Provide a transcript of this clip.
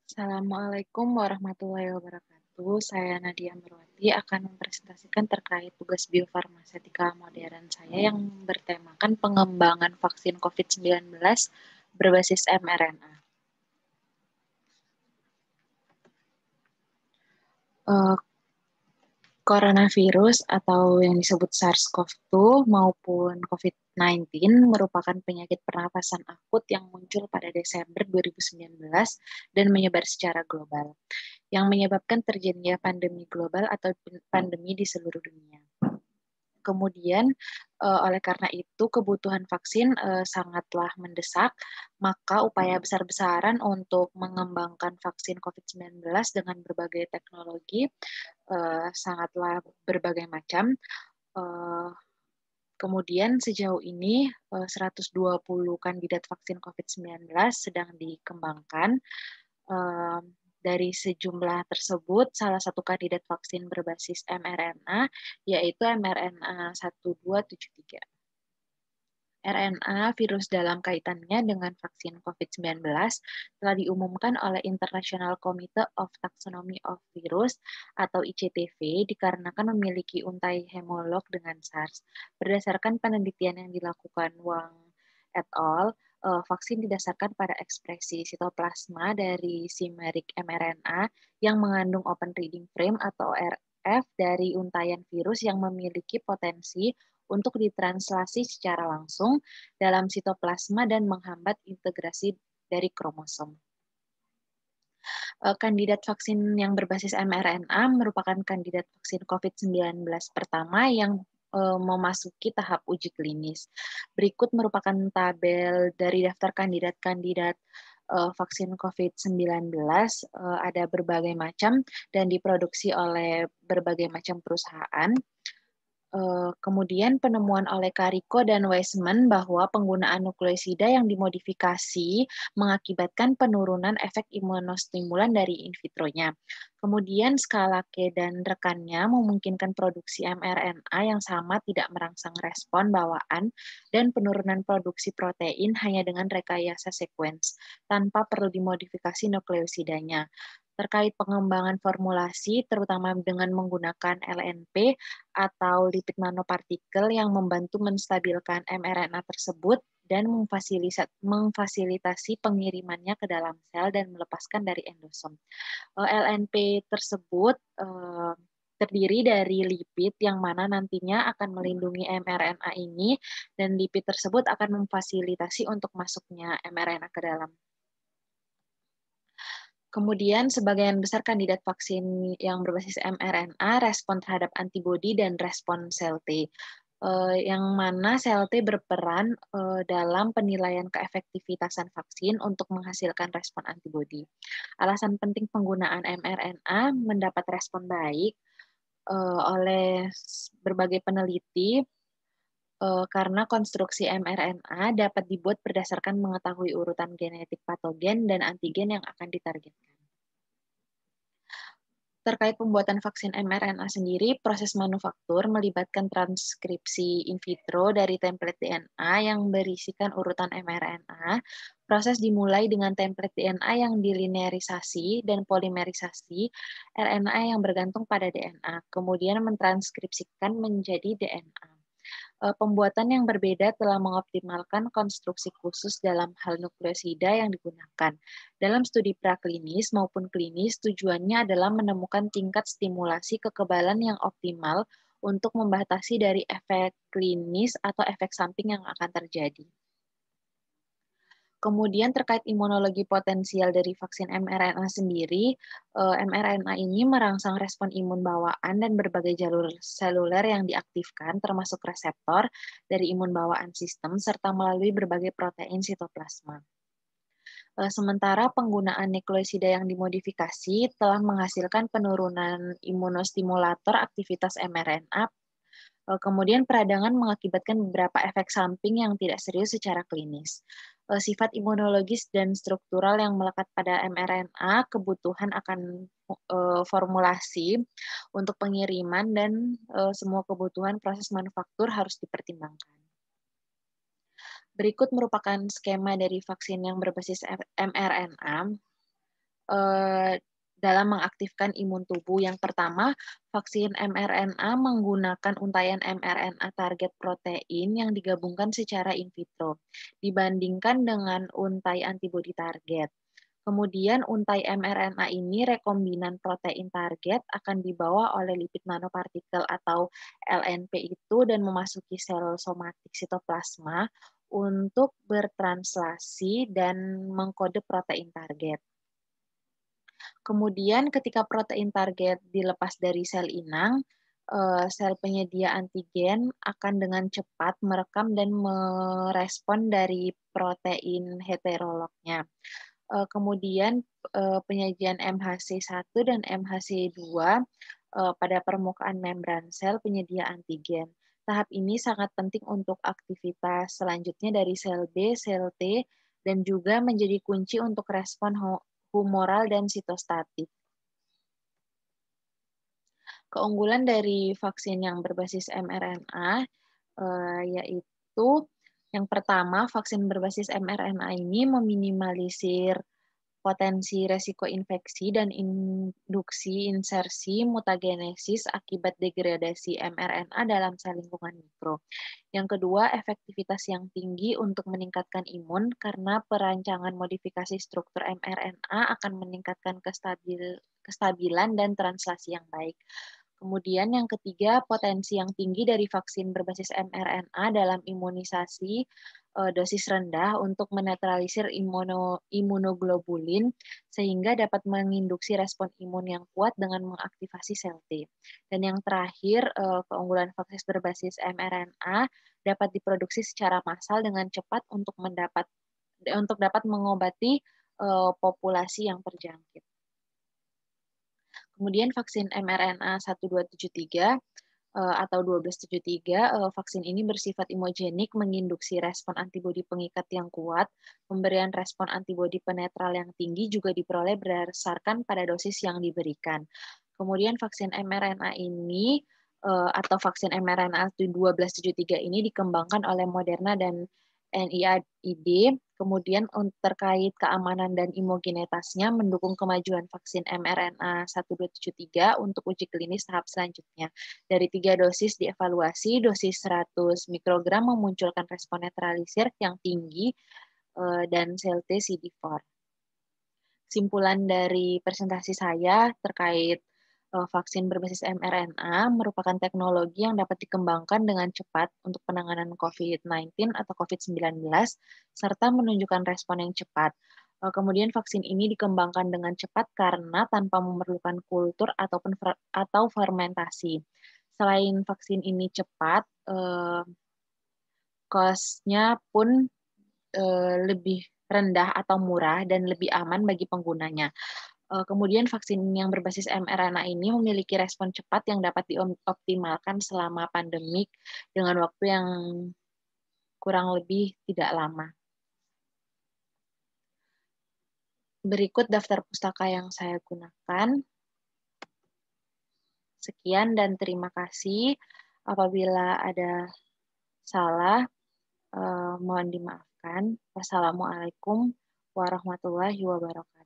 Assalamualaikum warahmatullahi wabarakatuh. Saya Nadia Merwati akan mempresentasikan terkait tugas biofarmasetika modern saya yang bertemakan pengembangan vaksin COVID-19 berbasis mRNA. Eh, Coronavirus atau yang disebut SARS-CoV-2 maupun COVID-19 merupakan penyakit pernapasan akut yang muncul pada Desember 2019 dan menyebar secara global, yang menyebabkan terjadinya pandemi global atau pandemi di seluruh dunia. Kemudian, oleh karena itu kebutuhan vaksin sangatlah mendesak, maka upaya besar-besaran untuk mengembangkan vaksin COVID-19 dengan berbagai teknologi sangatlah berbagai macam. Eh, Kemudian sejauh ini 120 kandidat vaksin COVID-19 sedang dikembangkan. Eh, dari sejumlah tersebut, salah satu kandidat vaksin berbasis mRNA yaitu mRNA 1273. RNA virus dalam kaitannya dengan vaksin COVID-19 telah diumumkan oleh International Committee of Taxonomy of Virus atau ICTV dikarenakan memiliki untai homolog dengan SARS. Berdasarkan penelitian yang dilakukan Wang et al., vaksin didasarkan pada ekspresi sitoplasma dari chimeric mRNA yang mengandung open reading frame atau ORF dari untaian virus yang memiliki potensi untuk ditranslasi secara langsung dalam sitoplasma dan menghambat integrasi dari kromosom. Kandidat vaksin yang berbasis mRNA merupakan kandidat vaksin COVID-19 pertama yang memasuki tahap uji klinis. Berikut merupakan tabel dari daftar kandidat-kandidat vaksin COVID-19, ada berbagai macam dan diproduksi oleh berbagai macam perusahaan. Kemudian penemuan oleh Kariko dan Weisman bahwa penggunaan nukleosida yang dimodifikasi mengakibatkan penurunan efek imunostimulan dari in vitronya. Kemudian Scalake dan rekannya memungkinkan produksi mRNA yang sama tidak merangsang respon bawaan dan penurunan produksi protein hanya dengan rekayasa sequence tanpa perlu dimodifikasi nukleosidanya. Terkait pengembangan formulasi, terutama dengan menggunakan LNP atau lipid nanopartikel yang membantu menstabilkan mRNA tersebut dan memfasilitasi pengirimannya ke dalam sel dan melepaskan dari endosom. LNP tersebut terdiri dari lipid yang mana nantinya akan melindungi mRNA ini dan lipid tersebut akan memfasilitasi untuk masuknya mRNA ke dalam. Kemudian sebagian besar kandidat vaksin yang berbasis mRNA respon terhadap antibodi dan respon sel T, yang mana sel T berperan dalam penilaian keefektivitasan vaksin untuk menghasilkan respon antibodi. Alasan penting penggunaan mRNA mendapat respon baik oleh berbagai peneliti karena konstruksi mRNA dapat dibuat berdasarkan mengetahui urutan genetik patogen dan antigen yang akan ditargetkan. Terkait pembuatan vaksin mRNA sendiri, proses manufaktur melibatkan transkripsi in vitro dari template DNA yang berisikan urutan mRNA. Proses dimulai dengan template DNA yang dilinearisasi dan polimerisasi RNA yang bergantung pada DNA, kemudian mentranskripsikan menjadi DNA. Pembuatan yang berbeda telah mengoptimalkan konstruksi khusus dalam hal nukleosida yang digunakan. Dalam studi praklinis maupun klinis, tujuannya adalah menemukan tingkat stimulasi kekebalan yang optimal untuk membatasi dari efek klinis atau efek samping yang akan terjadi. Kemudian terkait imunologi potensial dari vaksin mRNA sendiri, mRNA ini merangsang respon imun bawaan dan berbagai jalur seluler yang diaktifkan, termasuk reseptor dari imun bawaan sistem, serta melalui berbagai protein sitoplasma. Sementara penggunaan nukleosida yang dimodifikasi telah menghasilkan penurunan imunostimulator aktivitas mRNA. Kemudian peradangan mengakibatkan beberapa efek samping yang tidak serius secara klinis. Sifat imunologis dan struktural yang melekat pada mRNA, kebutuhan akan formulasi untuk pengiriman dan semua kebutuhan proses manufaktur harus dipertimbangkan. Berikut merupakan skema dari vaksin yang berbasis mRNA. dalam mengaktifkan imun tubuh. Yang pertama, vaksin mRNA menggunakan untaian mRNA target protein yang digabungkan secara in vitro dibandingkan dengan untai antibodi target. Kemudian untai mRNA ini rekombinan protein target akan dibawa oleh lipid nanopartikel atau LNP itu dan memasuki sel somatik sitoplasma untuk bertranslasi dan mengkode protein target. Kemudian ketika protein target dilepas dari sel inang, sel penyedia antigen akan dengan cepat merekam dan merespon dari protein heterolognya. Kemudian penyajian MHC1 dan MHC2 pada permukaan membran sel penyedia antigen. Tahap ini sangat penting untuk aktivitas selanjutnya dari sel B, sel T, dan juga menjadi kunci untuk respon humoral dan sitostatik. Keunggulan dari vaksin yang berbasis mRNA yaitu yang pertama, vaksin berbasis mRNA ini meminimalisir potensi resiko infeksi dan induksi insersi mutagenesis akibat degradasi mRNA dalam sel lingkungan mikro. Yang kedua, efektivitas yang tinggi untuk meningkatkan imun karena perancangan modifikasi struktur mRNA akan meningkatkan kestabilan dan translasi yang baik. Kemudian yang ketiga, potensi yang tinggi dari vaksin berbasis mRNA dalam imunisasi dosis rendah untuk menetralisir imunoglobulin sehingga dapat menginduksi respon imun yang kuat dengan mengaktifasi sel T. Dan yang terakhir, keunggulan vaksin berbasis mRNA dapat diproduksi secara massal dengan cepat untuk dapat mengobati populasi yang terjangkit. Kemudian vaksin mRNA 1273 atau 1273, vaksin ini bersifat imogenik, menginduksi respon antibodi pengikat yang kuat, pemberian respon antibodi penetral yang tinggi juga diperoleh berdasarkan pada dosis yang diberikan. Kemudian vaksin mRNA ini atau vaksin mRNA 1273 ini dikembangkan oleh Moderna dan NIAID, kemudian terkait keamanan dan imogenitasnya mendukung kemajuan vaksin mRNA 1273 untuk uji klinis tahap selanjutnya. Dari 3 dosis dievaluasi, dosis 100 mikrogram memunculkan respon netralisir yang tinggi dan sel T CD4. Simpulan dari presentasi saya terkait vaksin berbasis mRNA merupakan teknologi yang dapat dikembangkan dengan cepat untuk penanganan COVID-19 atau COVID-19 serta menunjukkan respon yang cepat. Kemudian vaksin ini dikembangkan dengan cepat karena tanpa memerlukan kultur atau fermentasi. Selain vaksin ini cepat, cost-nya pun lebih rendah atau murah dan lebih aman bagi penggunanya. Kemudian vaksin yang berbasis mRNA ini memiliki respon cepat yang dapat dioptimalkan selama pandemik dengan waktu yang kurang lebih tidak lama. Berikut daftar pustaka yang saya gunakan. Sekian dan terima kasih. Apabila ada salah, mohon dimaafkan. Wassalamualaikum warahmatullahi wabarakatuh.